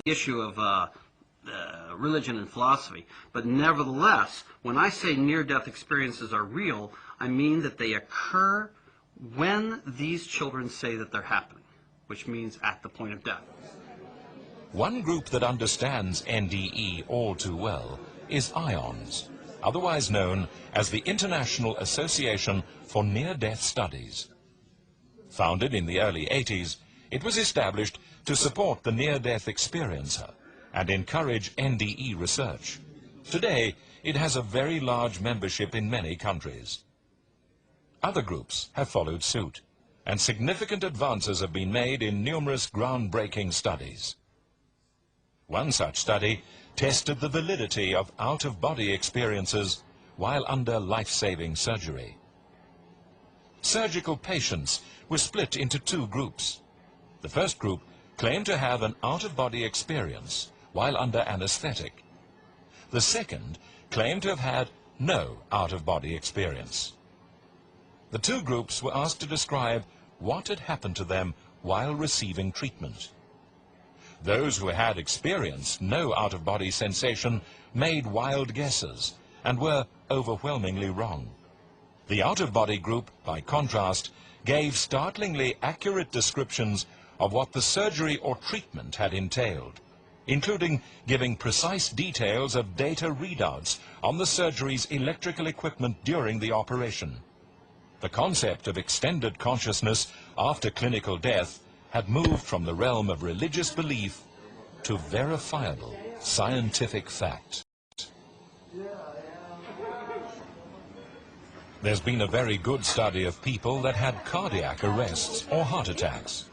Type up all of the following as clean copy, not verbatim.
issue of religion and philosophy. But nevertheless, when I say near-death experiences are real, I mean that they occur when these children say that they're happening, which means at the point of death. One group that understands NDE all too well is IONS, otherwise known as the International Association for Near-Death Studies. Founded in the early 80s, it was established to support the near-death experiencer and encourage NDE research. Today, it has a very large membership in many countries. Other groups have followed suit, and significant advances have been made in numerous groundbreaking studies. One such study tested the validity of out-of-body experiences while under life-saving surgery. Surgical patients were split into two groups. The first group claimed to have an out-of-body experience while under anesthetic. The second claimed to have had no out-of-body experience. The two groups were asked to describe what had happened to them while receiving treatment. Those who had experienced no out-of-body sensation made wild guesses and were overwhelmingly wrong. The out-of-body group, by contrast, gave startlingly accurate descriptions of what the surgery or treatment had entailed, including giving precise details of data readouts on the surgery's electrical equipment during the operation. The concept of extended consciousness after clinical death had moved from the realm of religious belief to verifiable scientific fact. There's been a very good study of people that had cardiac arrests or heart attacks.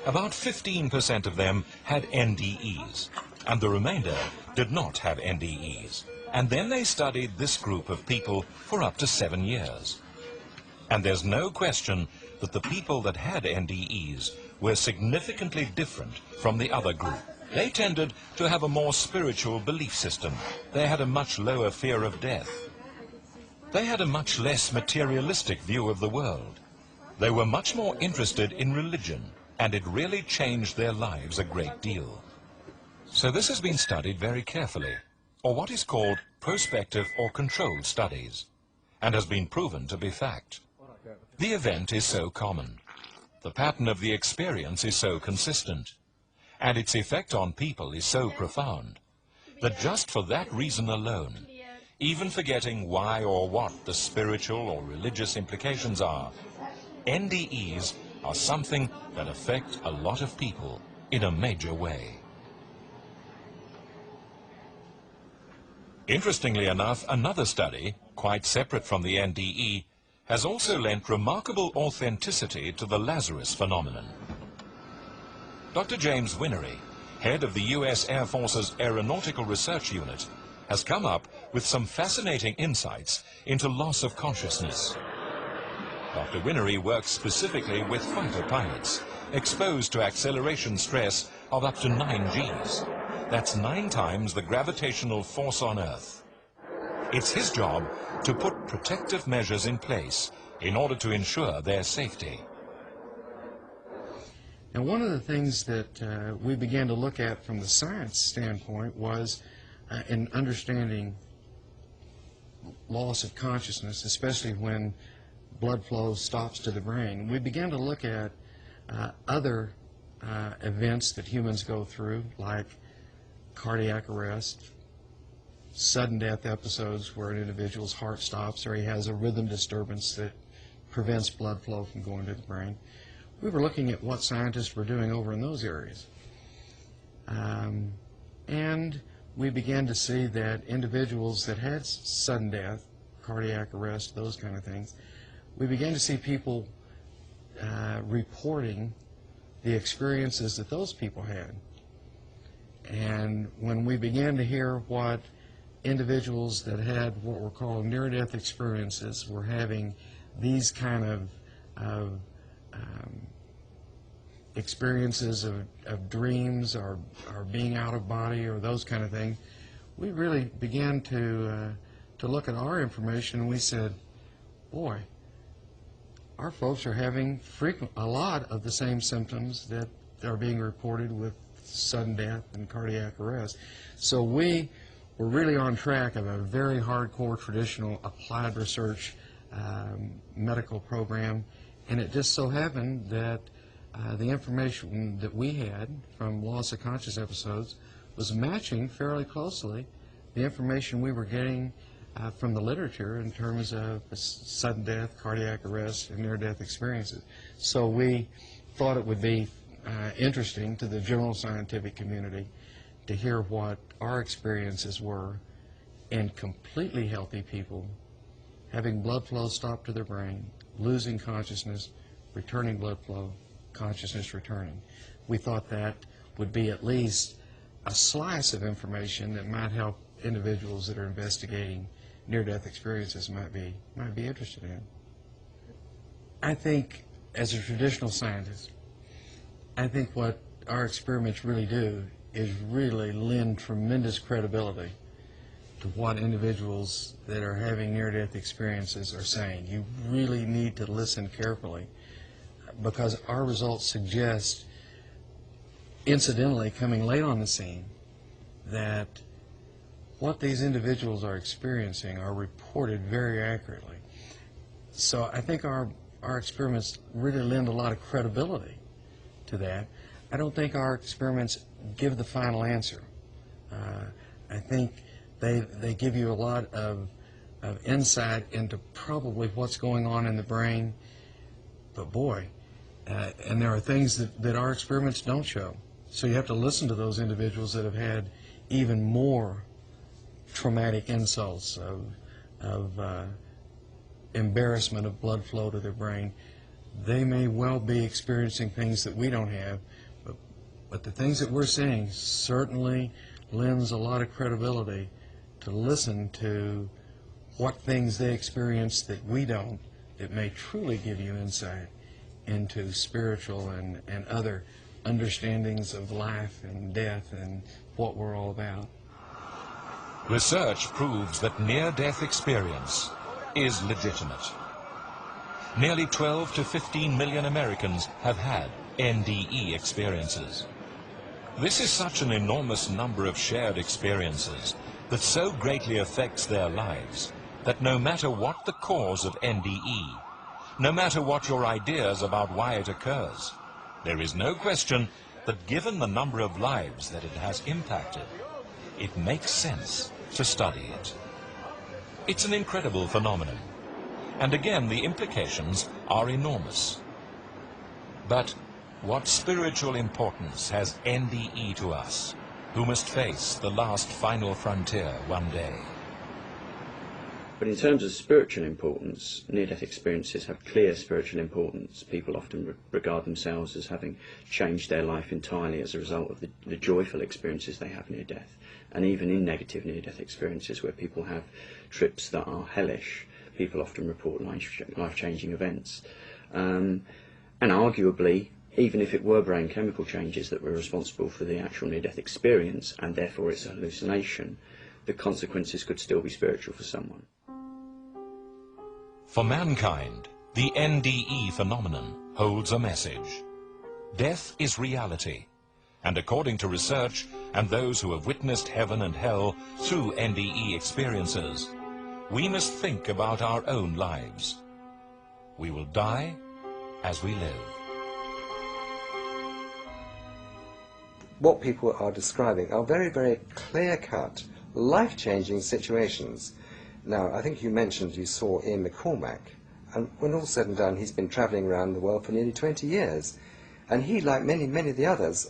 About 15% of them had NDEs, and the remainder did not have NDEs. And then they studied this group of people for up to 7 years. And there's no question that the people that had NDEs were significantly different from the other group. They tended to have a more spiritual belief system. They had a much lower fear of death. They had a much less materialistic view of the world. They were much more interested in religion, and it really changed their lives a great deal. So this has been studied very carefully, or what is called prospective or controlled studies, and has been proven to be fact. The event is so common, the pattern of the experience is so consistent, and its effect on people is so profound, that just for that reason alone, even forgetting why or what the spiritual or religious implications are, NDEs are something that affect a lot of people in a major way. Interestingly enough, another study, quite separate from the NDE, has also lent remarkable authenticity to the Lazarus phenomenon. Dr. James Winery, head of the U.S. Air Force's Aeronautical Research Unit, has come up with some fascinating insights into loss of consciousness. Dr. Winery works specifically with fighter pilots, exposed to acceleration stress of up to 9 Gs. That's 9 times the gravitational force on Earth. It's his job to put protective measures in place in order to ensure their safety. And one of the things that we began to look at from the science standpoint was in understanding loss of consciousness, especially when blood flow stops to the brain. We began to look at other events that humans go through, like cardiac arrest, sudden death episodes where an individual's heart stops or he has a rhythm disturbance that prevents blood flow from going to the brain. We were looking at what scientists were doing over in those areas. And we began to see that individuals that had sudden death, cardiac arrest, those kind of things, we began to see people reporting the experiences that those people had. And when we began to hear what individuals that had what were called near-death experiences were having these kind of experiences of dreams or being out of body or those kind of things, we really began to look at our information, and we said, boy, our folks are having a lot of the same symptoms that are being reported with sudden death and cardiac arrest. So we were really on track of a very hardcore traditional applied research medical program, and it just so happened that the information that we had from loss of conscious episodes was matching fairly closely the information we were getting from the literature in terms of sudden death, cardiac arrest, and near-death experiences. So we thought it would be interesting to the general scientific community to hear what our experiences were in completely healthy people having blood flow stop to their brain, losing consciousness, returning blood flow, consciousness returning. We thought that would be at least a slice of information that might help individuals that are investigating near-death experiences might be interested in. I think, as a traditional scientist, I think what our experiments really do is really lend tremendous credibility to what individuals that are having near-death experiences are saying. You really need to listen carefully, because our results suggest, incidentally, coming late on the scene, that what these individuals are experiencing are reported very accurately. So I think our experiments really lend a lot of credibility to that. I don't think our experiments give the final answer. I think they give you a lot of insight into probably what's going on in the brain, but boy, and there are things that our experiments don't show. So you have to listen to those individuals that have had even more traumatic insults of embarrassment of blood flow to their brain. They may well be experiencing things that we don't have, but the things that we're seeing certainly lends a lot of credibility to listen to what things they experience that we don't, that may truly give you insight into spiritual and other understandings of life and death and what we're all about. Research proves that near-death experience is legitimate. Nearly 12 to 15 million Americans have had NDE experiences. This is such an enormous number of shared experiences that so greatly affects their lives that no matter what the cause of NDE, no matter what your ideas about why it occurs, there is no question that given the number of lives that it has impacted, it makes sense to study it. It's an incredible phenomenon, and again the implications are enormous. But what spiritual importance has NDE to us, who must face the last final frontier one day? But in terms of spiritual importance, near-death experiences have clear spiritual importance. People often regard themselves as having changed their life entirely as a result of the joyful experiences they have near death. And even in negative near-death experiences where people have trips that are hellish, people often report life-changing events. And arguably, even if it were brain chemical changes that were responsible for the actual near-death experience, and therefore it's a hallucination, the consequences could still be spiritual for someone. For mankind, the NDE phenomenon holds a message. Death is reality, and according to research and those who have witnessed heaven and hell through NDE experiences, we must think about our own lives. We will die as we live. What people are describing are very, very clear-cut, life-changing situations. Now, I think you mentioned you saw Ian McCormack, and when all's said and done, he's been travelling around the world for nearly 20 years. And he, like many, many of the others,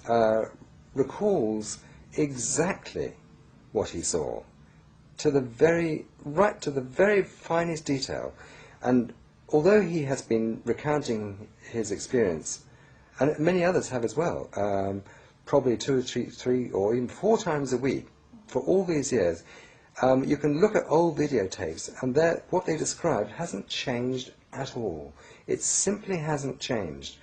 recalls exactly what he saw, right to the very finest detail. And although he has been recounting his experience, and many others have as well, probably 2 or 3 or even 4 times a week for all these years, you can look at old videotapes, and what they described hasn't changed at all. It simply hasn't changed.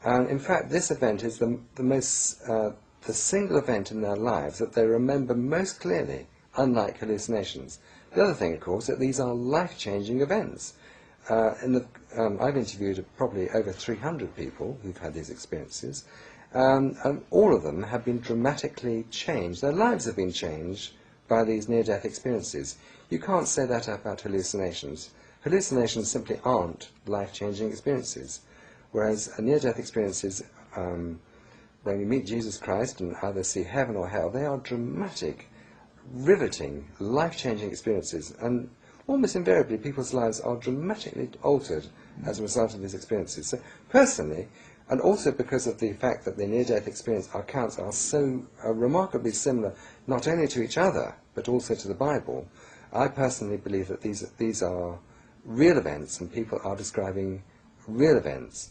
In fact, this event is the single event in their lives that they remember most clearly, unlike hallucinations. The other thing, of course, that these are life-changing events. I've interviewed probably over 300 people who've had these experiences, And all of them have been dramatically changed. Their lives have been changed by these near-death experiences. You can't say that about hallucinations. Hallucinations simply aren't life-changing experiences, whereas near-death experiences, when you meet Jesus Christ and either see heaven or hell, they are dramatic, riveting, life-changing experiences, and almost invariably people's lives are dramatically altered as a result of these experiences. So personally, and also because of the fact that the near-death experience accounts are so remarkably similar not only to each other but also to the Bible, I personally believe that these are real events and people are describing real events.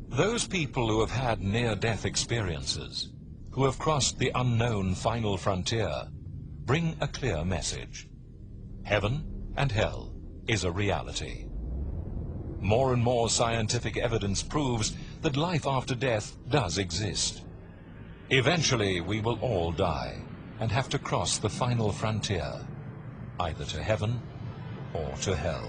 Those people who have had near-death experiences, who have crossed the unknown final frontier, bring a clear message. Heaven and hell is a reality. More and more scientific evidence proves that life after death does exist. Eventually, we will all die and have to cross the final frontier, either to heaven or to hell.